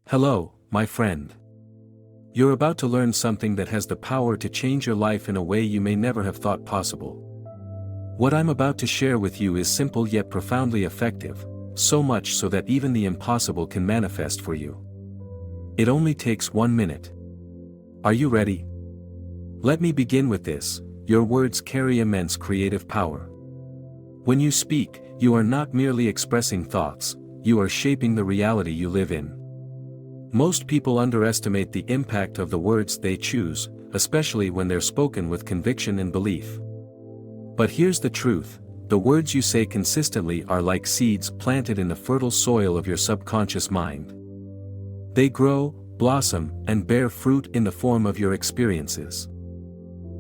Hello, my friend. You're about to learn something that has the power to change your life in a way you may never have thought possible. What I'm about to share with you is simple yet profoundly effective, so much so that even the impossible can manifest for you. It only takes 1 minute. Are you ready? Let me begin with this: your words carry immense creative power. When you speak, you are not merely expressing thoughts, you are shaping the reality you live in. Most people underestimate the impact of the words they choose, especially when they're spoken with conviction and belief. But here's the truth: the words you say consistently are like seeds planted in the fertile soil of your subconscious mind. They grow, blossom, and bear fruit in the form of your experiences.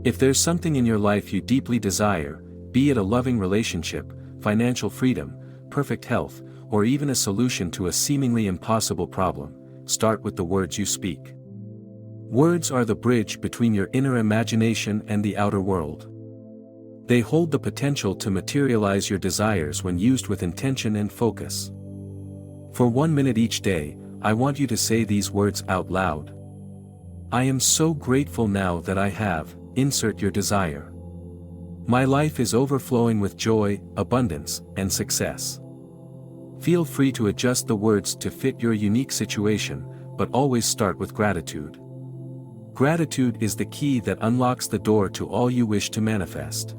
If there's something in your life you deeply desire, be it a loving relationship, financial freedom, perfect health, or even a solution to a seemingly impossible problem, start with the words you speak. Words are the bridge between your inner imagination and the outer world. They hold the potential to materialize your desires when used with intention and focus. For 1 minute each day, I want you to say these words out loud. I am so grateful now that I have, insert your desire. My life is overflowing with joy, abundance, and success. Feel free to adjust the words to fit your unique situation, but always start with gratitude. Gratitude is the key that unlocks the door to all you wish to manifest.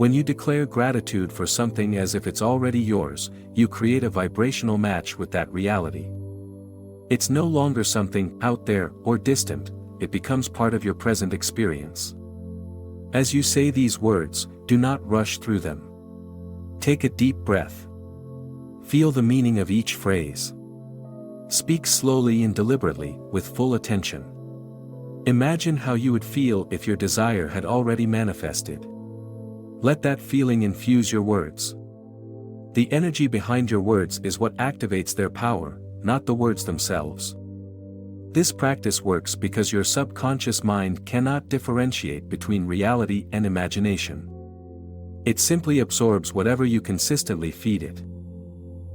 When you declare gratitude for something as if it's already yours, you create a vibrational match with that reality. It's no longer something out there or distant, it becomes part of your present experience. As you say these words, do not rush through them. Take a deep breath. Feel the meaning of each phrase. Speak slowly and deliberately, with full attention. Imagine how you would feel if your desire had already manifested. Let that feeling infuse your words. The energy behind your words is what activates their power, not the words themselves. This practice works because your subconscious mind cannot differentiate between reality and imagination. It simply absorbs whatever you consistently feed it.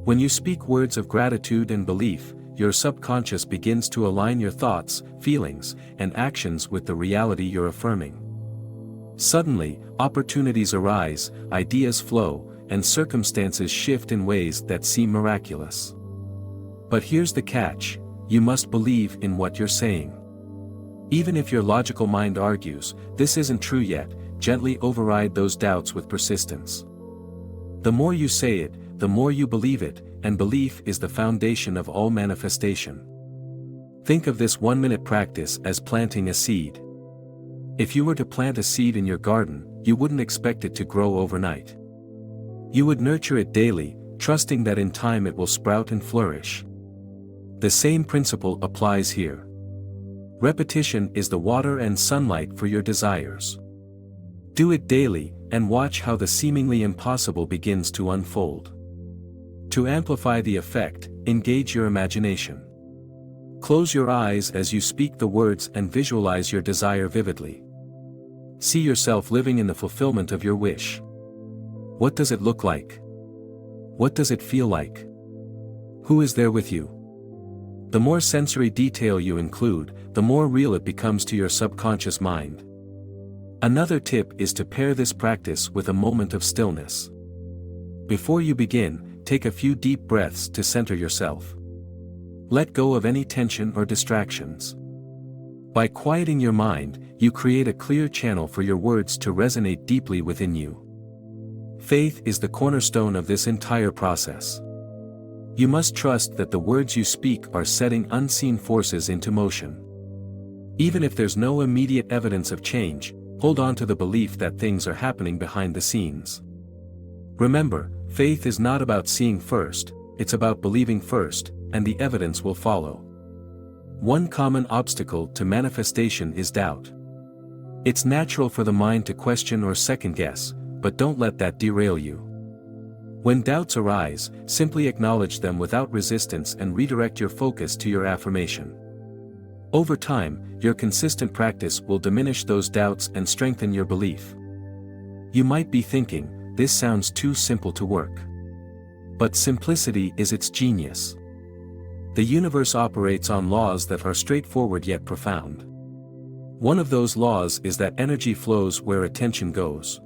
When you speak words of gratitude and belief, your subconscious begins to align your thoughts, feelings, and actions with the reality you're affirming. Suddenly, opportunities arise, ideas flow, and circumstances shift in ways that seem miraculous. But here's the catch: you must believe in what you're saying. Even if your logical mind argues, "This isn't true yet," gently override those doubts with persistence. The more you say it, the more you believe it, and belief is the foundation of all manifestation. Think of this 1-minute practice as planting a seed. If you were to plant a seed in your garden, you wouldn't expect it to grow overnight. You would nurture it daily, trusting that in time it will sprout and flourish. The same principle applies here. Repetition is the water and sunlight for your desires. Do it daily, and watch how the seemingly impossible begins to unfold. To amplify the effect, engage your imagination. Close your eyes as you speak the words and visualize your desire vividly. See yourself living in the fulfillment of your wish. What does it look like? What does it feel like? Who is there with you? The more sensory detail you include, the more real it becomes to your subconscious mind. Another tip is to pair this practice with a moment of stillness. Before you begin, take a few deep breaths to center yourself. Let go of any tension or distractions. By quieting your mind, you create a clear channel for your words to resonate deeply within you. Faith is the cornerstone of this entire process. You must trust that the words you speak are setting unseen forces into motion. Even if there's no immediate evidence of change, hold on to the belief that things are happening behind the scenes. Remember, faith is not about seeing first, it's about believing first, and the evidence will follow. One common obstacle to manifestation is doubt. It's natural for the mind to question or second guess, but don't let that derail you. When doubts arise, simply acknowledge them without resistance and redirect your focus to your affirmation. Over time, your consistent practice will diminish those doubts and strengthen your belief. You might be thinking, "This sounds too simple to work." But simplicity is its genius. The universe operates on laws that are straightforward yet profound. One of those laws is that energy flows where attention goes.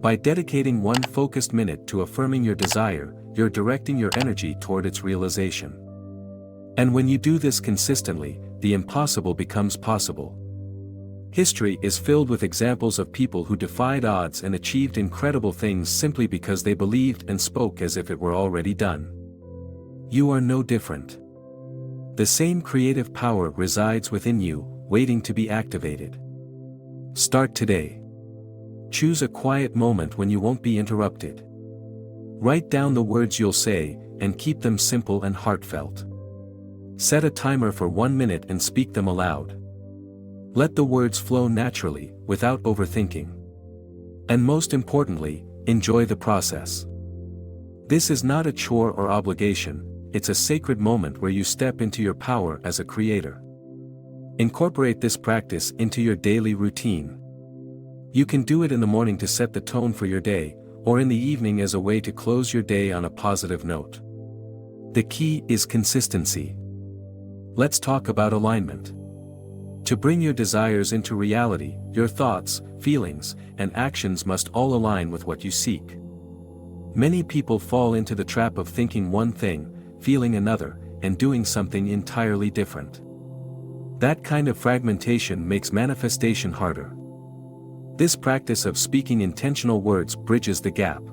By dedicating one focused minute to affirming your desire, you're directing your energy toward its realization. And when you do this consistently, the impossible becomes possible. History is filled with examples of people who defied odds and achieved incredible things simply because they believed and spoke as if it were already done. You are no different. The same creative power resides within you, waiting to be activated. Start today. Choose a quiet moment when you won't be interrupted. Write down the words you'll say, and keep them simple and heartfelt. Set a timer for 1 minute and speak them aloud. Let the words flow naturally, without overthinking. And most importantly, enjoy the process. This is not a chore or obligation, it's a sacred moment where you step into your power as a creator. Incorporate this practice into your daily routine. You can do it in the morning to set the tone for your day, or in the evening as a way to close your day on a positive note. The key is consistency. Let's talk about alignment. To bring your desires into reality, your thoughts, feelings, and actions must all align with what you seek. Many people fall into the trap of thinking one thing, feeling another, and doing something entirely different. That kind of fragmentation makes manifestation harder. This practice of speaking intentional words bridges the gap.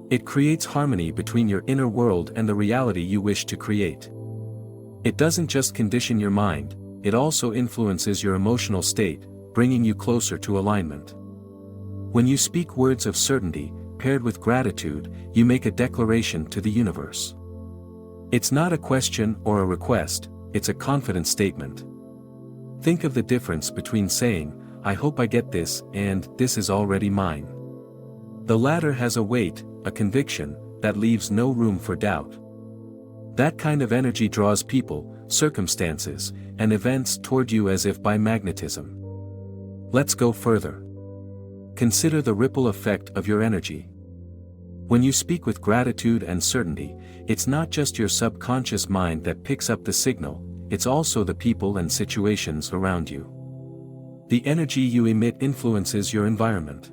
It creates harmony between your inner world and the reality you wish to create. It doesn't just condition your mind, it also influences your emotional state, bringing you closer to alignment. When you speak words of certainty, paired with gratitude, you make a declaration to the universe. It's not a question or a request, it's a confident statement. Think of the difference between saying, "I hope I get this," and "this is already mine." The latter has a weight, a conviction, that leaves no room for doubt. That kind of energy draws people, circumstances, and events toward you as if by magnetism. Let's go further. Consider the ripple effect of your energy. When you speak with gratitude and certainty, it's not just your subconscious mind that picks up the signal, it's also the people and situations around you. The energy you emit influences your environment.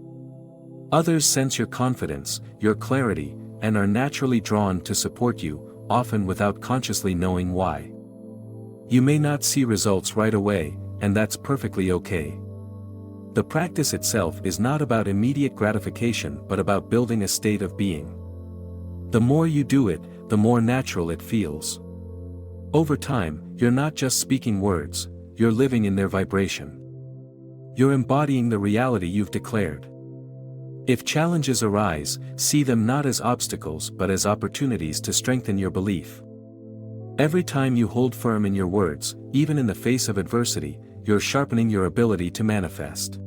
Others sense your confidence, your clarity, and are naturally drawn to support you, often without consciously knowing why. You may not see results right away, and that's perfectly okay. The practice itself is not about immediate gratification but about building a state of being. The more you do it, the more natural it feels. Over time, you're not just speaking words, you're living in their vibration. You're embodying the reality you've declared. If challenges arise, see them not as obstacles but as opportunities to strengthen your belief. Every time you hold firm in your words, even in the face of adversity, you're sharpening your ability to manifest.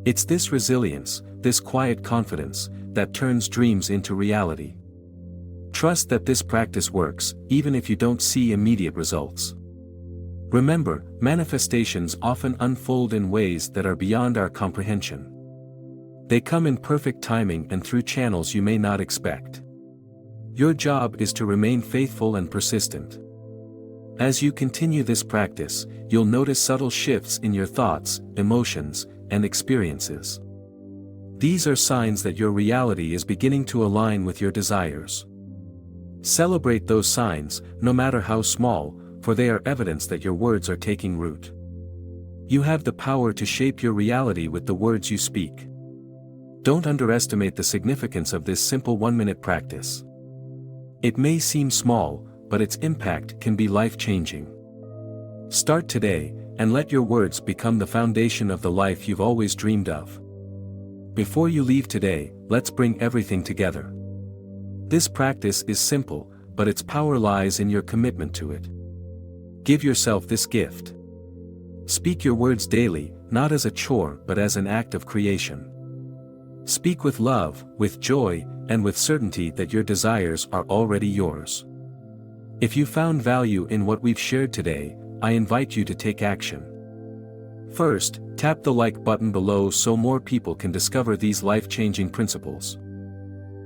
It's this resilience, this quiet confidence, that turns dreams into reality. Trust that this practice works, even if you don't see immediate results. Remember, manifestations often unfold in ways that are beyond our comprehension. They come in perfect timing and through channels you may not expect. Your job is to remain faithful and persistent. As you continue this practice, you'll notice subtle shifts in your thoughts, emotions, and experiences. These are signs that your reality is beginning to align with your desires. Celebrate those signs, no matter how small, for they are evidence that your words are taking root. You have the power to shape your reality with the words you speak. Don't underestimate the significance of this simple 1-minute practice. It may seem small, but its impact can be life-changing. Start today, and let your words become the foundation of the life you've always dreamed of. Before you leave today, let's bring everything together. This practice is simple, but its power lies in your commitment to it. Give yourself this gift. Speak your words daily, not as a chore but as an act of creation. Speak with love, with joy, and with certainty that your desires are already yours. If you found value in what we've shared today, I invite you to take action. First, tap the like button below so more people can discover these life-changing principles.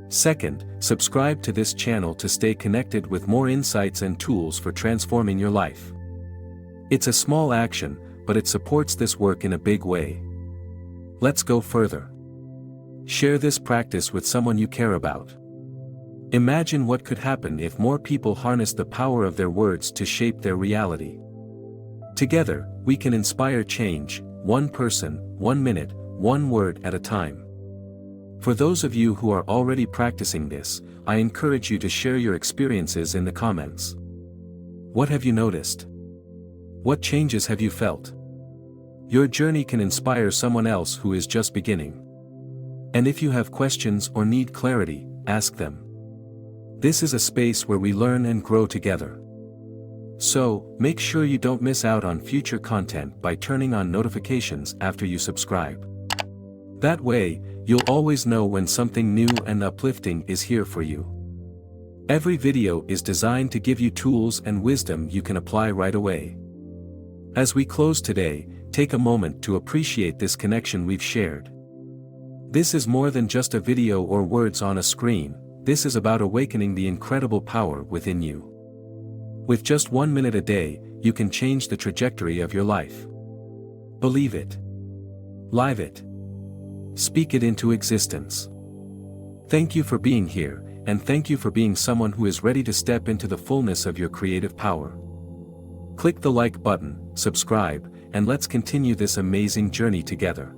Second, subscribe to this channel to stay connected with more insights and tools for transforming your life. It's a small action, but it supports this work in a big way. Let's go further. Share this practice with someone you care about. Imagine what could happen if more people harness the power of their words to shape their reality. Together, we can inspire change, one person, 1 minute, 1 word at a time. For those of you who are already practicing this, I encourage you to share your experiences in the comments. What have you noticed? What changes have you felt? Your journey can inspire someone else who is just beginning. And if you have questions or need clarity, ask them. This is a space where we learn and grow together. So, make sure you don't miss out on future content by turning on notifications after you subscribe. That way, you'll always know when something new and uplifting is here for you. Every video is designed to give you tools and wisdom you can apply right away. As we close today, take a moment to appreciate this connection we've shared. This is more than just a video or words on a screen. This is about awakening the incredible power within you. With just 1 minute a day, you can change the trajectory of your life. Believe it. Live it. Speak it into existence. Thank you for being here, and thank you for being someone who is ready to step into the fullness of your creative power. Click the like button, subscribe, and let's continue this amazing journey together.